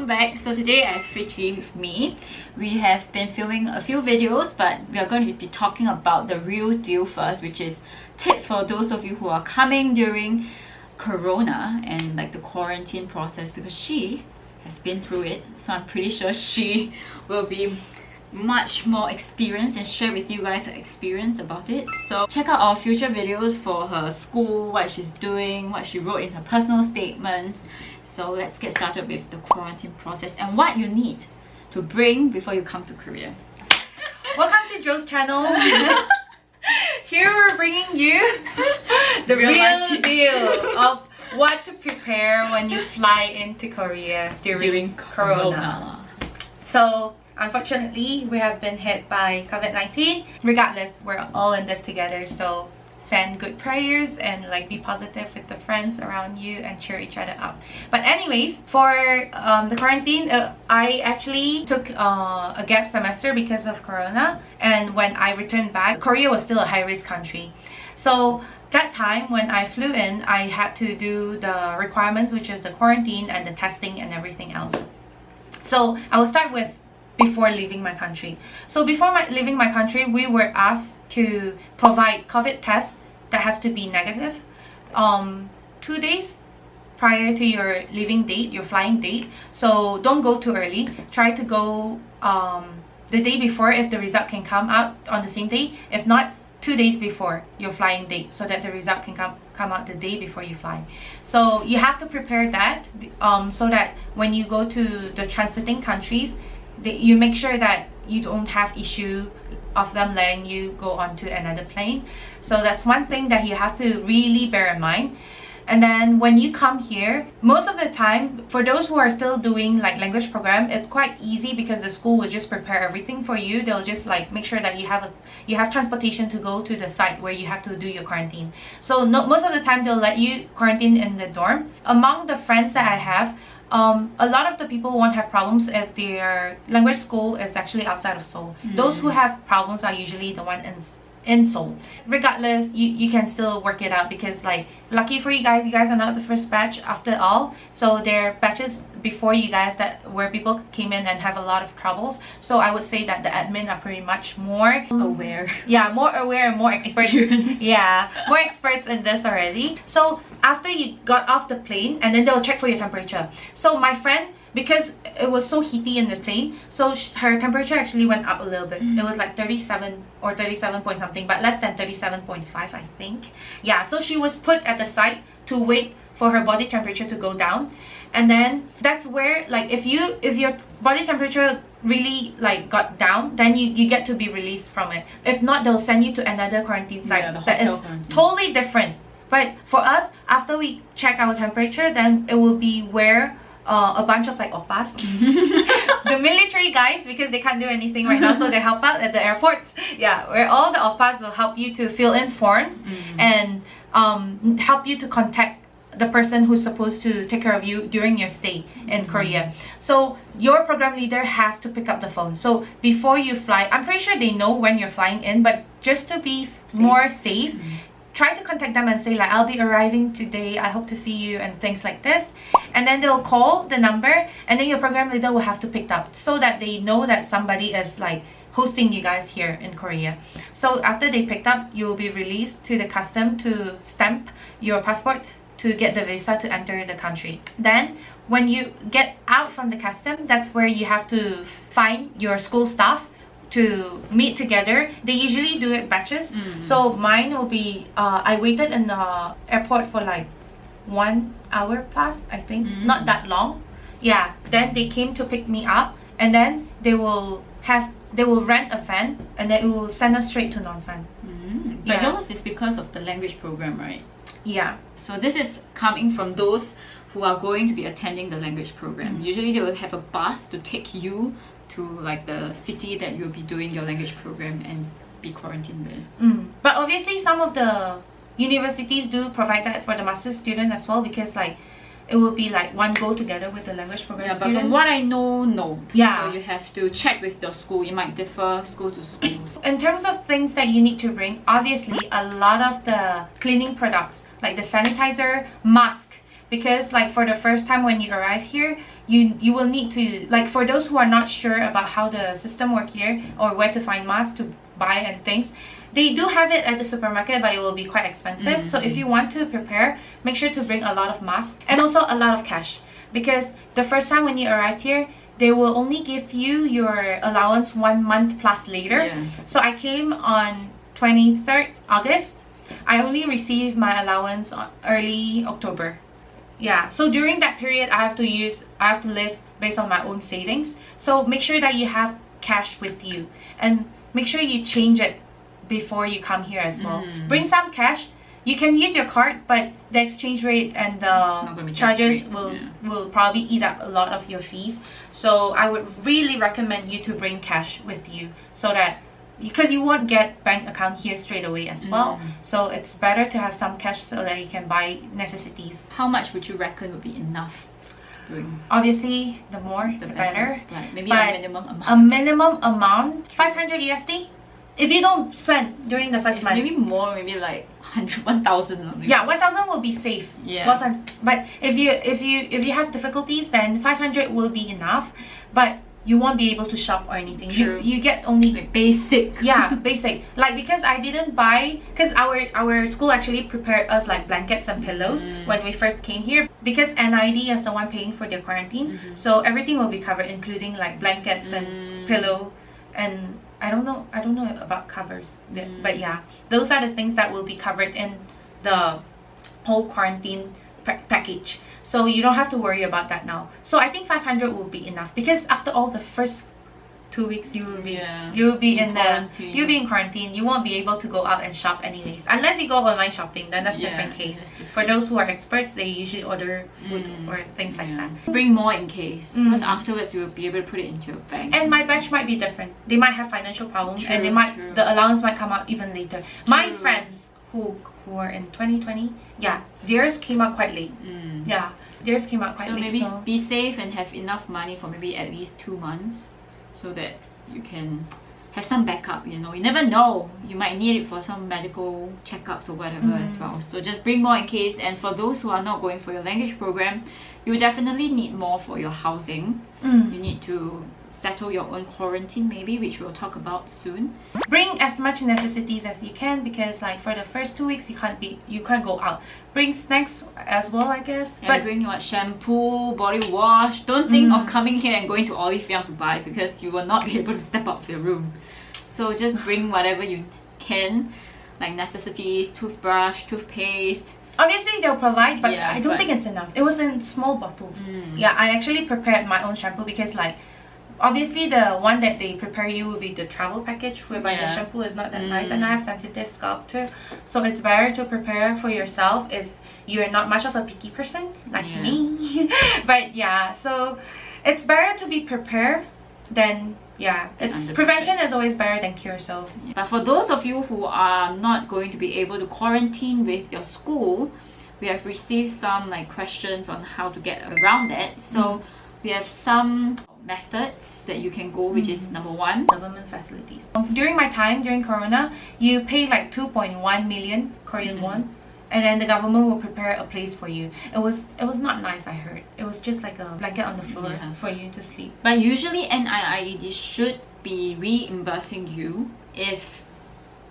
welcome back. So today I have Fui Tze with me. We have been filming a few videos, but we are going to be talking about the real deal first, which is tips for those of you who are coming during Corona and like the quarantine process, because she has been through it. So I'm pretty sure she will be much more experienced and share with you guys her experience about it. So check out our future videos for her school, what she's doing, what she wrote in her personal statements. So let's get started with the quarantine process and what you need to bring before you come to Korea. Welcome to Joe's channel. Here we're bringing you the real deal of what to prepare when you fly into Korea during Corona. So unfortunately, we have been hit by COVID-19. Regardless, we're all in this together. So send good prayers and like be positive with the friends around you and cheer each other up. But anyways, for the quarantine, I actually took a gap semester because of Corona. And when I returned back, Korea was still a high-risk country. So that time when I flew in, I had to do the requirements, which is the quarantine and the testing and everything else. So I will start with before leaving my country. So before leaving my country, we were asked to provide COVID tests that has to be negative 2 days prior to your leaving date, your flying date. So don't go too early. Try to go the day before if the result can come out on the same day. If not, 2 days before your flying date, so that the result can come out the day before you fly. So you have to prepare that so that when you go to the transiting countries, you make sure that you don't have issue of them letting you go onto another plane. So that's one thing that you have to really bear in mind. And then when you come here, most of the time, for those who are still doing like language program, it's quite easy because the school will just prepare everything for you. They'll just like make sure that you have transportation to go to the site where you have to do your quarantine. So most of the time they'll let you quarantine in the dorm. Among the friends that I have, a lot of the people won't have problems if their language school is actually outside of Seoul. Those who have problems are usually the one in Seoul. Regardless, you can still work it out because like lucky for you guys are not the first batch after all. So there are batches before you guys where people came in and have a lot of troubles. So I would say that the admin are pretty much more aware. Yeah, more aware and more experts. Yeah, more experts in this already. So after you got off the plane, and then they'll check for your temperature. So my friend, because it was so heaty in the plane, so her temperature actually went up a little bit. It was like 37 or 37 point something, but less than 37.5, I think. Yeah, so she was put at the site to wait for her body temperature to go down. And then that's where like if your body temperature really like got down, then you get to be released from it. If not, they'll send you to another quarantine site that is totally different. But for us, after we check our temperature, then it will be where a bunch of like oppas, the military guys, because they can't do anything right now, so they help out at the airports. Yeah, where all the oppas will help you to fill in forms and help you to contact the person who's supposed to take care of you during your stay in Korea. So your program leader has to pick up the phone. So before you fly, I'm pretty sure they know when you're flying in, but just to be more safe, try to contact them and say like, I'll be arriving today, I hope to see you, and things like this. And then they'll call the number, and then your program leader will have to pick up so that they know that somebody is like hosting you guys here in Korea. So after they picked up, you will be released to the custom to stamp your passport to get the visa to enter the country. Then when you get out from the custom, that's where you have to find your school staff to meet together. They usually do it batches. So mine will be I waited in the airport for like 1 hour plus, I think. Not that long. Yeah, then they came to pick me up, and then they will rent a van, and then it will send us straight to Nonsan. But yours is because of the language program, right? Yeah. So this is coming from those who are going to be attending the language program. Usually they will have a bus to take you to like the city that you'll be doing your language program and be quarantined there. But obviously some of the universities do provide that for the master's student as well, because like it will be like one go together with the language program students. But from what I know, no. Yeah. So you have to check with your school. It might differ school to school. In terms of things that you need to bring, obviously a lot of the cleaning products like the sanitizer, mask, because like for the first time when you arrive here, you will need to, like, for those who are not sure about how the system work here or where to find masks to buy and things, they do have it at the supermarket, but it will be quite expensive. So if you want to prepare, make sure to bring a lot of masks and also a lot of cash, because the first time when you arrived here, they will only give you your allowance 1 month plus later. So I came on 23rd August. I only received my allowance on early October. Yeah, so during that period, I have to live based on my own savings. So make sure that you have cash with you, and make sure you change it before you come here as well. Bring some cash. You can use your card, but the exchange rate and the charges will probably eat up a lot of your fees. So I would really recommend you to bring cash with you, so that, because you won't get bank account here straight away as well. So it's better to have some cash so that you can buy necessities. How much would you reckon would be enough? Obviously, the more, the better. Right. Maybe a minimum amount. A minimum amount, 500 USD. If you don't spend during the first month. Maybe more, maybe like 1,000. Yeah, 1,000 will be safe. Yeah. But if you have difficulties, then 500 will be enough. But you won't be able to shop or anything. You get only like basic. Yeah, basic. Like, because I didn't buy, because our school actually prepared us like blankets and pillows when we first came here, because NID is the one paying for their quarantine. So everything will be covered, including like blankets and pillow, and I don't know about covers, but yeah, those are the things that will be covered in the whole quarantine package. So you don't have to worry about that now. So I think 500 will be enough, because after all the first 2 weeks you will be in quarantine. You won't be able to go out and shop anyways, unless you go online shopping. Then that's a different case. For those who are experts, they usually order food or things like that. Bring more in case, because afterwards you will be able to put it into your bank. And my batch might be different. They might have financial problems, and the allowance might come out even later. My friends who are in 2020, theirs came out quite late. Theirs came out quite late. Maybe be safe and have enough money for maybe at least 2 months, so that you can have some backup. You never know, you might need it for some medical checkups or whatever as well. So just bring more in case. And for those who are not going for your language program, you definitely need more for your housing. You need to settle your own quarantine maybe, which we'll talk about soon. Bring as much necessities as you can, because like for the first 2 weeks you can't go out. Bring snacks as well, I guess. But bring your shampoo, body wash. Don't think of coming here and going to Olive Young to buy, because you will not be able to step out of your room. So just bring whatever you can, like necessities, toothbrush, toothpaste. Obviously they'll provide, but I don't think it's enough. It was in small bottles. I actually prepared my own shampoo, because like obviously the one that they prepare you will be the travel package, whereby the shampoo is not that nice, and I have sensitive scalp too. So it's better to prepare for yourself if you're not much of a picky person like me. But yeah, so it's better to be prepared than prevention is always better than cure. So but for those of you who are not going to be able to quarantine with your school, we have received some like questions on how to get around it. So we have some methods that you can go, which is number 1, government facilities. During my time, during Corona, you pay like 2.1 million Korean won, and then the government will prepare a place for you. It was not nice, I heard. It was just like a blanket on the floor for you to sleep. But usually NIIED should be reimbursing you if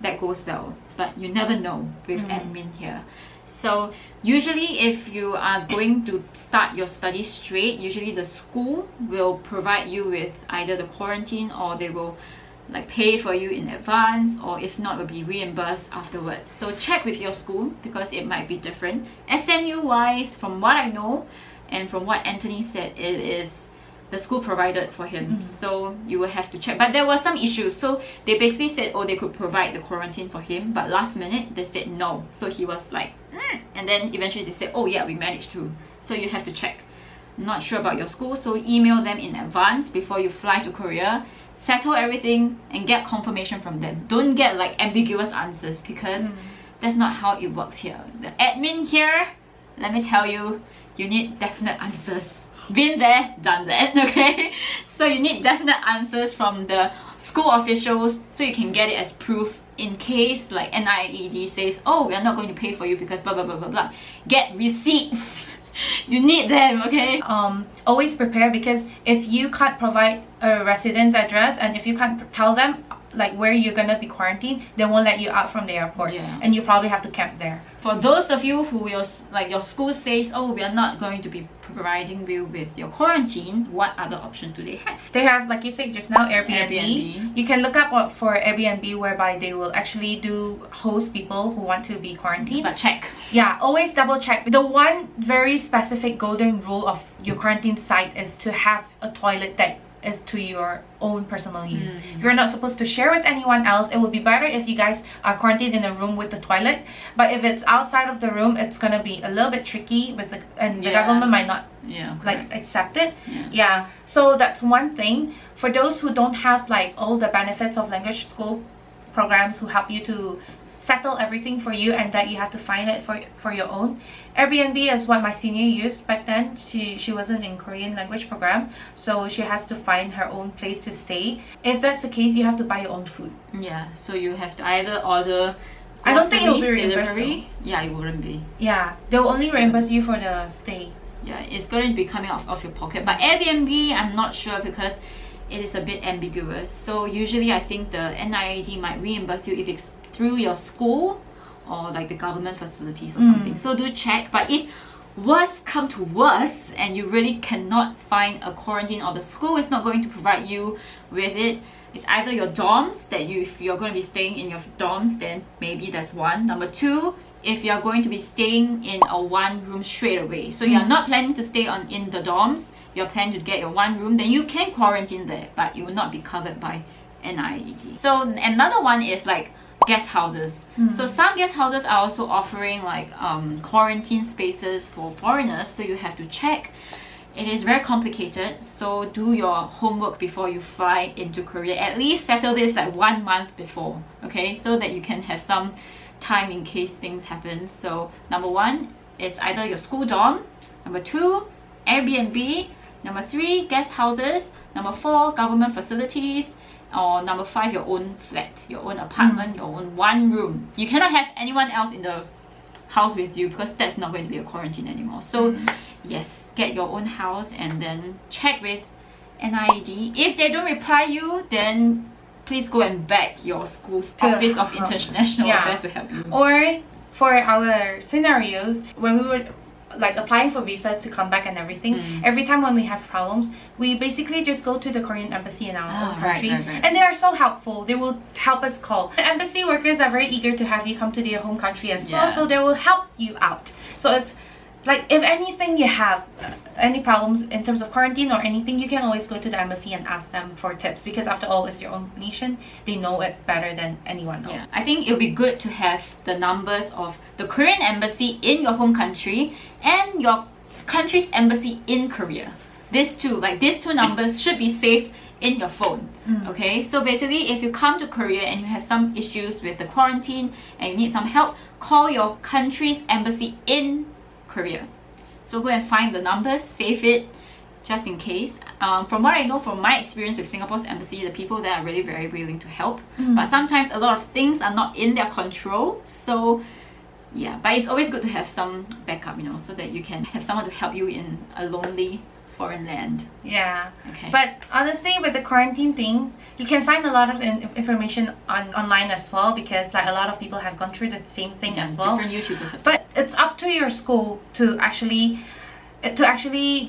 that goes well, but you never know with admin here. So usually if you are going to start your studies straight, usually the school will provide you with either the quarantine, or they will like pay for you in advance, or if not, will be reimbursed afterwards. So check with your school, because it might be different. SNU wise, from what I know and from what Anthony said, it is the school provided for him. So you will have to check. But there were some issues. So they basically said, they could provide the quarantine for him, but last minute they said no. So he was like, and then eventually they said, we managed to. So you have to check. Not sure about your school, so email them in advance before you fly to Korea. Settle everything and get confirmation from them. Don't get like ambiguous answers, because that's not how it works here. The admin here, let me tell you, you need definite answers. Been there, done that, okay? So you need definite answers from the school officials, so you can get it as proof in case like NIED says, we are not going to pay for you because blah blah blah blah blah. Get receipts. You need them, okay? Always prepare, because if you can't provide a residence address and if you can't tell them like where you're gonna be quarantined, they won't let you out from the airport, and you probably have to camp there. For those of you who your school says, oh, we are not going to be providing you with your quarantine, what other options do they have? They have, like you said just now, Airbnb. You can look up for Airbnb, whereby they will actually do host people who want to be quarantined. But check. Yeah, always double check. The one very specific golden rule of your quarantine site is to have a toilet that is to your own personal use. You're not supposed to share with anyone else. It would be better if you guys are quarantined in a room with the toilet, but if it's outside of the room, it's gonna be a little bit tricky with the government might not like accept it. So that's one thing. For those who don't have like all the benefits of language school programs who help you to settle everything for you and that you have to find it for your own, Airbnb is what my senior used back then. She wasn't in Korean language program, so she has to find her own place to stay. If that's the case, you have to buy your own food. So you have to either order, I don't think it will be reimbursed. It wouldn't be. They'll only reimburse you for the stay. It's going to be coming off of your pocket. But Airbnb, I'm not sure, because it is a bit ambiguous. So usually I think the NIAD might reimburse you if it's through your school or like the government facilities or something. So do check. But if worse come to worse and you really cannot find a quarantine, or the school is not going to provide you with it, it's either your dorms, that if you're going to be staying in your dorms, then maybe that's one. Number two, if you're going to be staying in a one room straight away, so you're not planning to stay in the dorms, you're planning to get your one room, then you can quarantine there, but you will not be covered by NIAD. So another one is like guest houses. So some guest houses are also offering like quarantine spaces for foreigners, so you have to check. It is very complicated, so do your homework before you fly into Korea. At least settle this like 1 month before, okay, so that you can have some time in case things happen. So number one is either your school dorm, number two, Airbnb, number three, guest houses, number four, government facilities, or number five, your own flat, your own apartment, your own one room. You cannot have anyone else in the house with you, because that's not going to be a quarantine anymore. So yes, get your own house and then check with NIAD. If they don't reply you, then please go and beg your school's Office of International Affairs to help you. Or for our scenarios, when we were like applying for visas to come back and everything, every time when we have problems, we basically just go to the Korean embassy in our own country, and they are so helpful. They will help us call. The embassy workers are very eager to have you come to their home country as well, so they will help you out. So it's like, if anything, you have any problems in terms of quarantine or anything, you can always go to the embassy and ask them for tips, because after all, it's your own nation. They know it better than anyone else. I think it would be good to have the numbers of the Korean embassy in your home country and your country's embassy in Korea. These two numbers should be saved in your phone. Okay, so basically, if you come to Korea and you have some issues with the quarantine and you need some help, call your country's embassy in Korea. So go and find the numbers, save it just in case. From what I know from my experience with Singapore's embassy, the people there are really very willing to help. But sometimes a lot of things are not in their control. So yeah, but it's always good to have some backup, you know, so that you can have someone to help you in a lonely foreign land. Okay. But honestly, with the quarantine thing, you can find a lot of information online as well, because like a lot of people have gone through the same thing as well. Different YouTubers. But it's up to your school to actually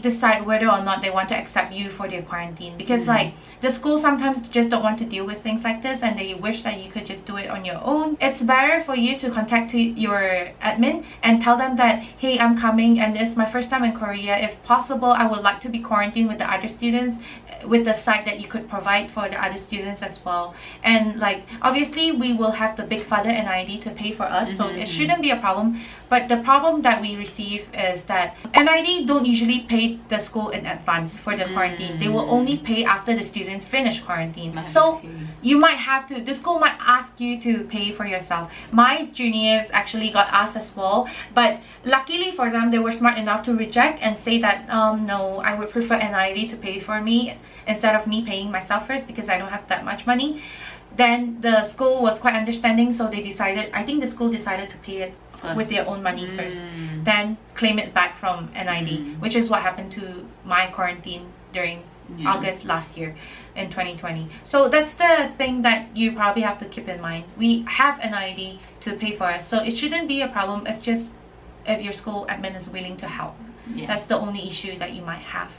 decide whether or not they want to accept you for their quarantine, because like the school sometimes just don't want to deal with things like this, and they wish that you could just do it on your own. It's better for you to contact your admin and tell them that, hey, I'm coming and it's my first time in Korea. If possible, I would like to be quarantined with the other students, with the site that you could provide for the other students as well. And like, obviously we will have the big father NID to pay for us, so it shouldn't be a problem. But the problem that we receive is that NID don't usually pay the school in advance for the quarantine. They will only pay after the student finish quarantine. So you might have to, the school might ask you to pay for yourself. My juniors actually got asked as well, but luckily for them, they were smart enough to reject and say that no, I would prefer NID to pay for me instead of me paying myself first, because I don't have that much money. Then the school was quite understanding, so they decided, I think the school decided to pay it First. with their own money first, then claim it back from NID, which is what happened to my quarantine during August last year in 2020. So that's the thing that you probably have to keep in mind. We have NID to pay for us, so it shouldn't be a problem. It's just if your school admin is willing to help. That's the only issue that you might have.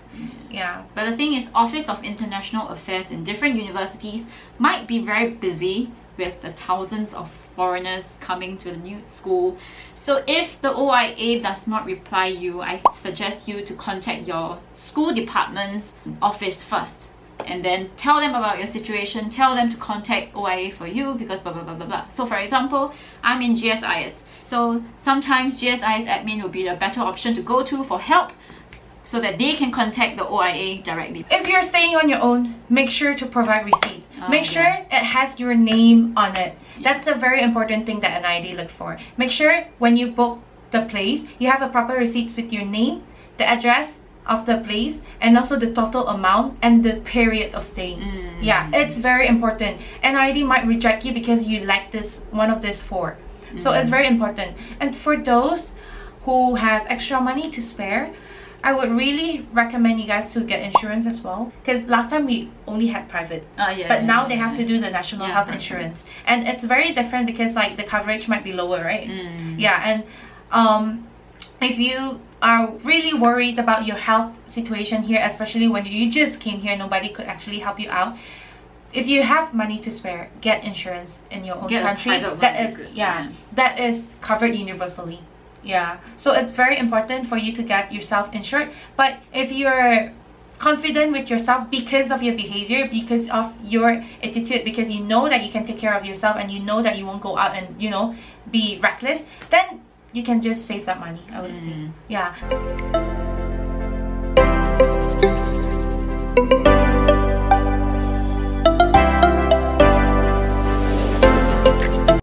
But the thing is, Office of International Affairs in different universities might be very busy with the thousands of foreigners coming to the new school. So if the OIA does not reply you, I suggest you to contact your school department's office first, and then tell them about your situation, tell them to contact OIA for you, because blah blah blah blah blah. So for example, I'm in GSIS, so sometimes GSIS admin will be a better option to go to for help, so that they can contact the OIA directly. If you're staying on your own, make sure to provide receipts. Make sure it has your name on it. That's a very important thing that NID look for. Make sure when you book the place, you have the proper receipts with your name, the address of the place, and also the total amount and the period of staying. It's very important. NID might reject you because you lack one of these four. So it's very important. And for those who have extra money to spare, I would really recommend you guys to get insurance as well, because last time we only had private, but now they have to do the national health insurance, and it's very different because like the coverage might be lower, right? And if you are really worried about your health situation here, especially when you just came here, nobody could actually help you out. If you have money to spare, get insurance in your own country. That is covered universally. So it's very important for you to get yourself insured. But if you're confident with yourself because of your behavior, because of your attitude, because you know that you can take care of yourself and you know that you won't go out and, you know, be reckless, then you can just save that money, I would say.